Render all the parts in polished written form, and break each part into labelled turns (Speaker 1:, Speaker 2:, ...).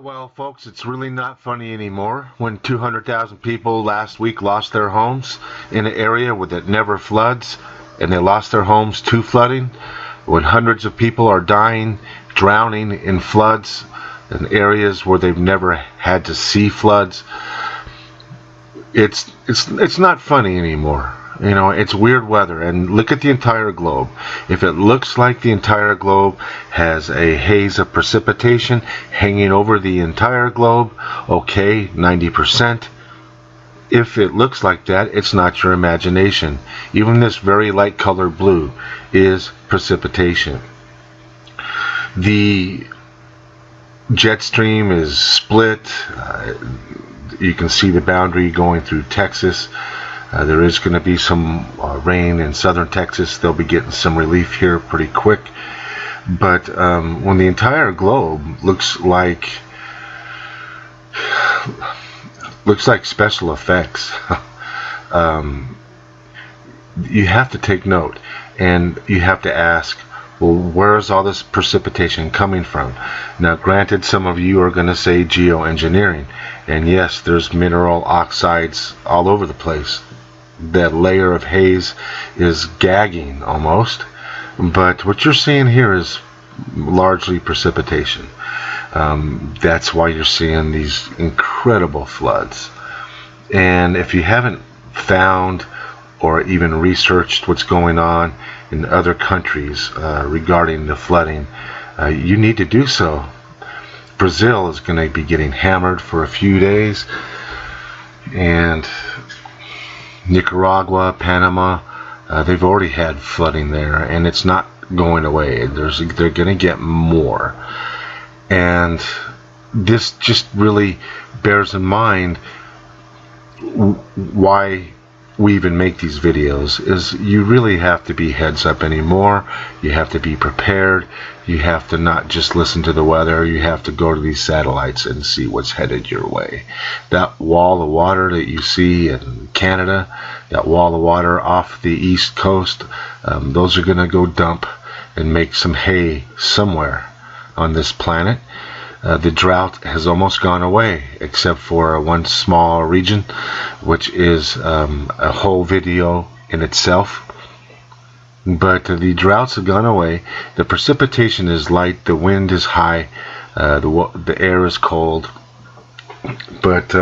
Speaker 1: Well, folks, it's really not funny anymore. When 200,000 people last week lost their homes in an area where it never floods, and they lost their homes to flooding, when hundreds of people are dying, drowning in floods in areas where they've never had to see floods, it's not funny anymore. You know, it's weird weather, and look at the entire globe. If it looks like the entire globe has a haze of precipitation hanging over the entire globe, okay, 90%. If it looks like that, it's not your imagination. Even this very light color blue is precipitation. The jet stream is split. You can see the boundary going through Texas. There is going to be some rain in southern Texas. They'll be getting some relief here pretty quick. But when the entire globe looks like special effects, you have to take note, and you have to ask, well, where is all this precipitation coming from? Now, granted, some of you are going to say geoengineering, and yes, there's mineral oxides all over the place. That layer of haze is gagging almost, but what you're seeing here is largely precipitation. That's why you're seeing these incredible floods. And if you haven't found or even researched what's going on in other countries regarding the flooding, you need to do so. Brazil is going to be getting hammered for a few days, and Nicaragua, Panama, they've already had flooding there, and it's not going away. They're going to get more. And this just really bears in mind why we even make these videos, is you really have to be heads up anymore. You have to be prepared. You have to not just listen to the weather. You have to go to these satellites and see what's headed your way. That wall of water that you see in Canada, that wall of water off the east coast, those are going to go dump and make some hay somewhere on this planet. The drought has almost gone away, except for one small region, which is a whole video in itself. But the droughts have gone away. The precipitation is light. The wind is high. The air is cold. But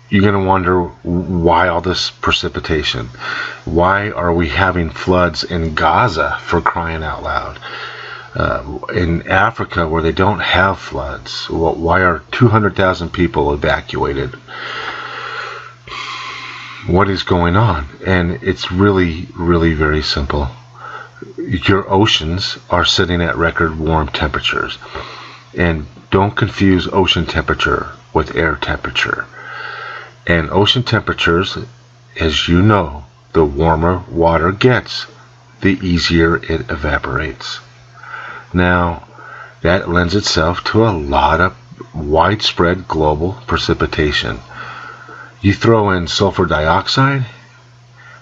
Speaker 1: you're going to wonder why all this precipitation. Why are we having floods in Gaza, for crying out loud? In Africa, where they don't have floods, why are 200,000 people evacuated? What is going on? And it's really, really very simple. Your oceans are sitting at record warm temperatures. And don't confuse ocean temperature with air temperature. And ocean temperatures, as you know, the warmer water gets, the easier it evaporates. Now, that lends itself to a lot of widespread global precipitation. You throw in sulfur dioxide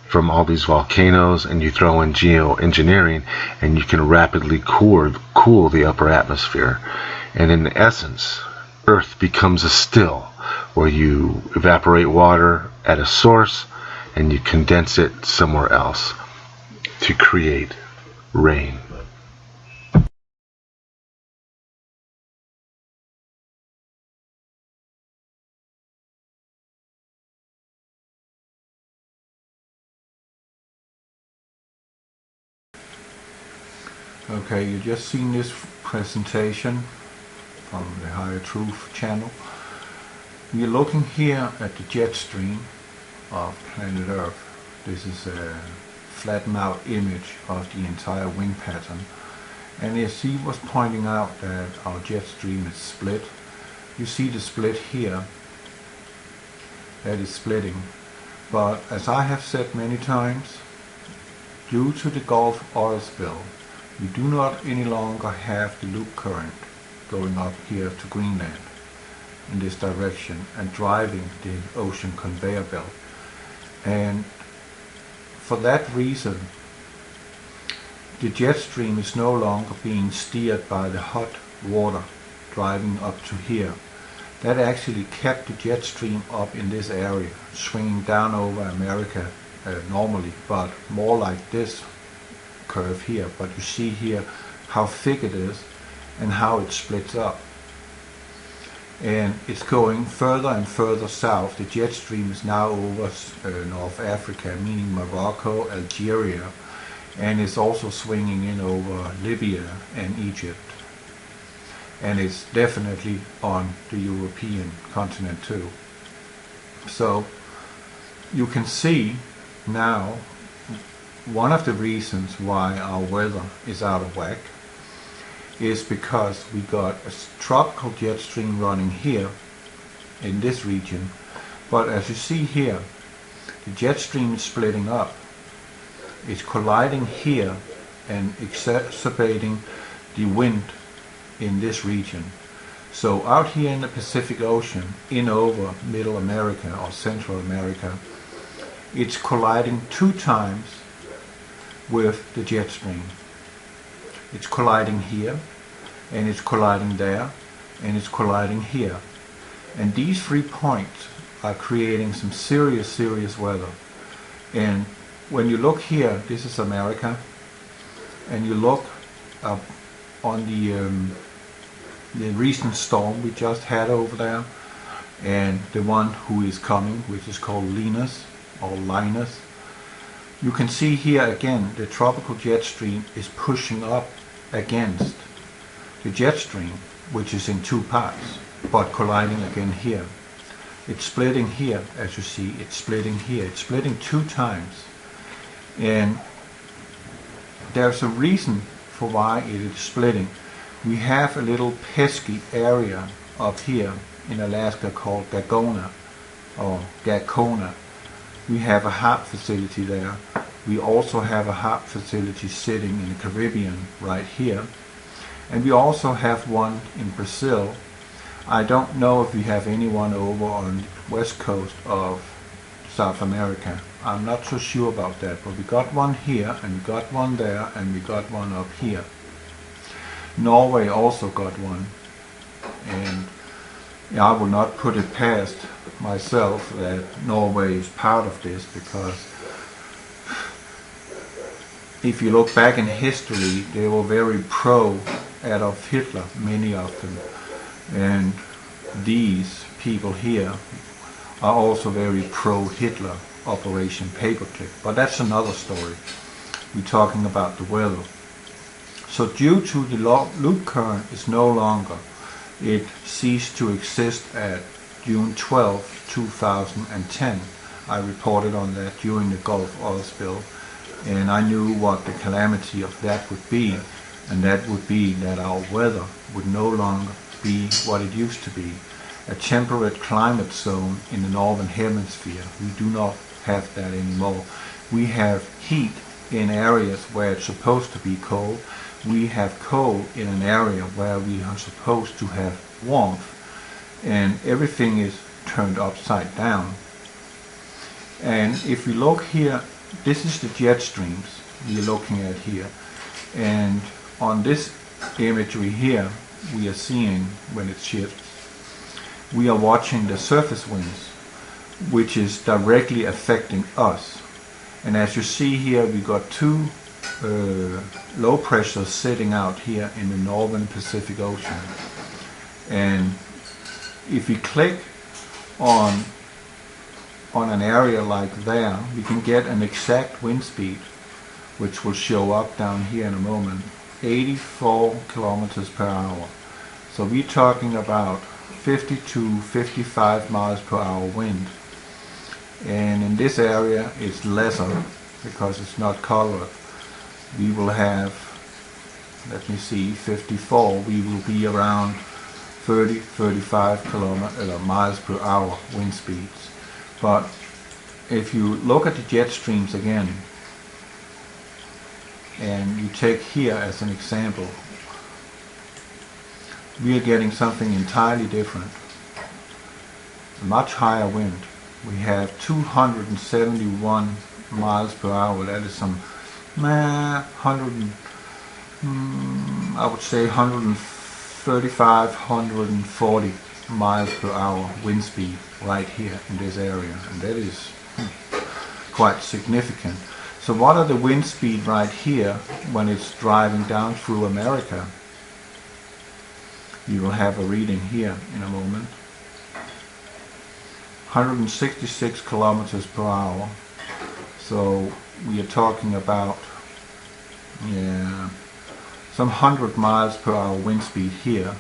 Speaker 1: from all these volcanoes, and you throw in geoengineering, and you can rapidly cool the upper atmosphere. And in essence, Earth becomes a still, where you evaporate water at a source, and you condense it somewhere else to create rain.
Speaker 2: Okay, you just seen this presentation from the Higher Truth channel. We're looking here at the jet stream of planet Earth. This is a flattened out image of the entire wind pattern. And as he was pointing out that our jet stream is split, you see the split here, that is splitting. But as I have said many times, due to the Gulf oil spill, we do not any longer have the loop current going up here to Greenland in this direction and driving the ocean conveyor belt. And for that reason, the jet stream is no longer being steered by the hot water driving up to here. That actually kept the jet stream up in this area, swinging down over America normally, but more like this curve here. But you see here how thick it is and how it splits up. And it's going further and further south. The jet stream is now over North Africa, meaning Morocco, Algeria, and it's also swinging in over Libya and Egypt. And it's definitely on the European continent too. So you can see now one of the reasons why our weather is out of whack is because we got a tropical jet stream running here in this region, but as you see here, the jet stream is splitting up. It's colliding here and exacerbating the wind in this region. So out here in the Pacific Ocean, in over Middle America or Central America, it's colliding 2 times with the jet stream. It's colliding here, and it's colliding there, and it's colliding here. And these 3 points are creating some serious weather. And when you look here, this is America, and you look up on the recent storm we just had over there, and the one who is coming, which is called Linus or Linus. You can see here again the tropical jet stream is pushing up against the jet stream, which is in 2 parts, but colliding again here. It's splitting here, as you see, it's splitting here, it's splitting 2 times. And there's a reason for why it is splitting. We have a little pesky area up here in Alaska called Gagona or Gakona. We have a HARP facility there. We also have a HARP facility sitting in the Caribbean right here. And we also have one in Brazil. I don't know if we have anyone over on the west coast of South America. I'm not so sure about that, but we got one here, and we got one there, and we got one up here. Norway also got one, and I will not put it past myself that Norway is part of this, because if you look back in history, they were very pro Adolf Hitler, many of them, and these people here are also very pro-Hitler, Operation Paperclip. But that's another story. We're talking about the weather. So due to the loop current is no longer, it ceased to exist at June 12, 2010. I reported on that during the Gulf oil spill, and I knew what the calamity of that would be, and that would be that our weather would no longer be what it used to be, a temperate climate zone in the northern hemisphere. We do not have that anymore. We have heat in areas where it's supposed to be cold. We have cold in an area where we are supposed to have warmth, and everything is turned upside down. And if we look here, this is the jet streams we're looking at here, and on this imagery here we are seeing, when it shifts, we are watching the surface winds, which is directly affecting us. And as you see here, we got 2 low pressures sitting out here in the northern Pacific Ocean. And if we click on an area like there, we can get an exact wind speed, which will show up down here in a moment, 84 kilometers per hour. So we're talking about 50 to 55 miles per hour wind. And in this area it's lesser because it's not colored, we will have, let me see, 54, we will be around 30-35 miles per hour wind speeds. But if you look at the jet streams again, and you take here as an example, we are getting something entirely different. Much higher wind. We have 271 miles per hour. That is some 100, I would say 135, 140 miles per hour wind speed right here in this area, and that is quite significant. So what are the wind speed right here when it's driving down through America? You will have a reading here in a moment. 166 kilometers per hour. So we are talking about some 100 miles per hour wind speed here.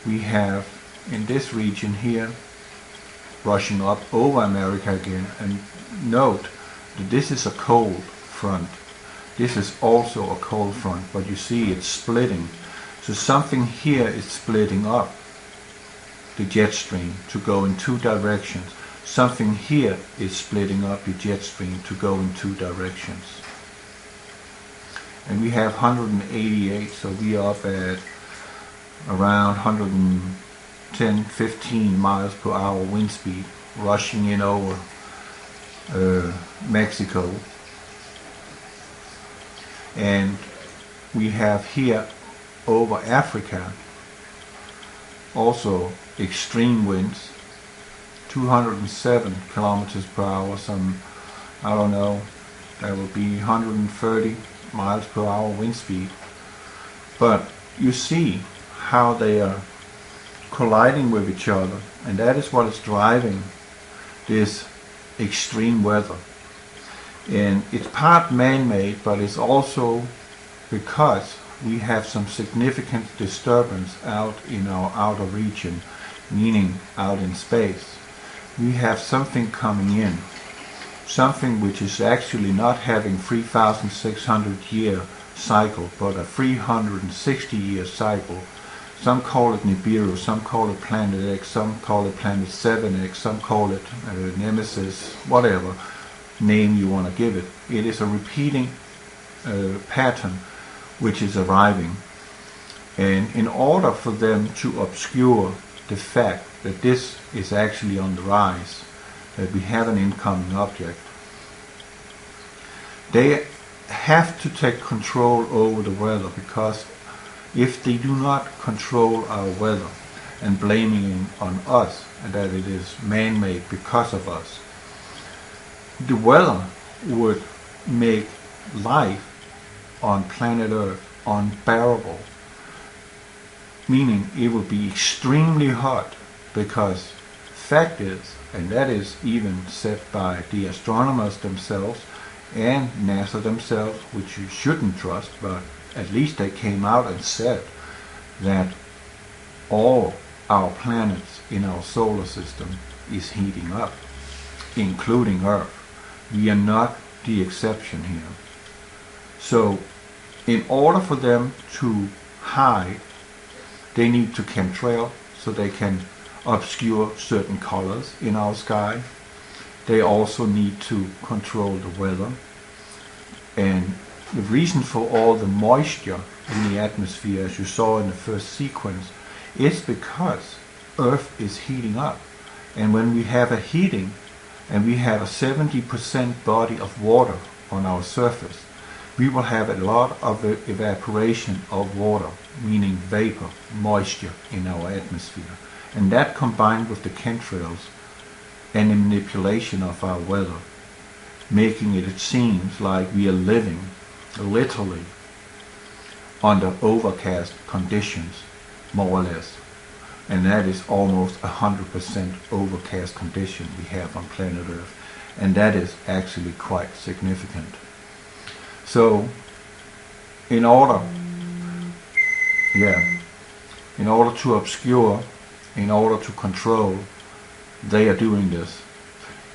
Speaker 2: We have in this region here rushing up over America again, and note that this is a cold front. This is also a cold front, but you see it's splitting. So something here is splitting up the jet stream to go in two directions. Something here is splitting up the jet stream to go in two directions. And we have 188, so we are up at around 110-15 miles per hour wind speed, rushing in over Mexico. And we have here over Africa also extreme winds, 207 kilometers per hour, some, I don't know, that would be 130 miles per hour wind speed. But you see how they are colliding with each other, and that is what is driving this extreme weather. And it's part man-made, but it's also because we have some significant disturbance out in our outer region, meaning out in space. We have something coming in, something which is actually not having 3,600 year cycle, but a 360 year cycle. Some call it Nibiru, some call it Planet X, some call it Planet 7X, some call it Nemesis, whatever name you want to give it. It is a repeating pattern which is arriving. And in order for them to obscure the fact that this is actually on the rise, that we have an incoming object, they have to take control over the weather, because if they do not control our weather and blaming it on us and that it is man-made because of us, the weather would make life on planet Earth unbearable, meaning it would be extremely hot, because fact is, and that is even said by the astronomers themselves and NASA themselves, which you shouldn't trust, but at least they came out and said that all our planets in our solar system is heating up, including Earth. We are not the exception here. So in order for them to hide, they need to chemtrail so they can obscure certain colors in our sky. They also need to control the weather. And the reason for all the moisture in the atmosphere, as you saw in the first sequence, is because Earth is heating up. And when we have a heating, and we have a 70% body of water on our surface, we will have a lot of evaporation of water, meaning vapor, moisture in our atmosphere. And that combined with the chemtrails and the manipulation of our weather, making it seems like we are living literally under overcast conditions, more or less. And that is almost 100% overcast condition we have on planet Earth. And that is actually quite significant. So, in order to obscure, in order to control, they are doing this.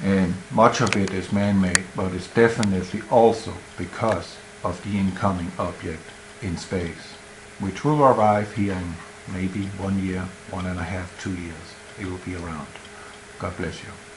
Speaker 2: And much of it is man-made, but it's definitely also because of the incoming object in space, which will arrive here in maybe 1 year, 1.5, 2 years. It will be around. God bless you.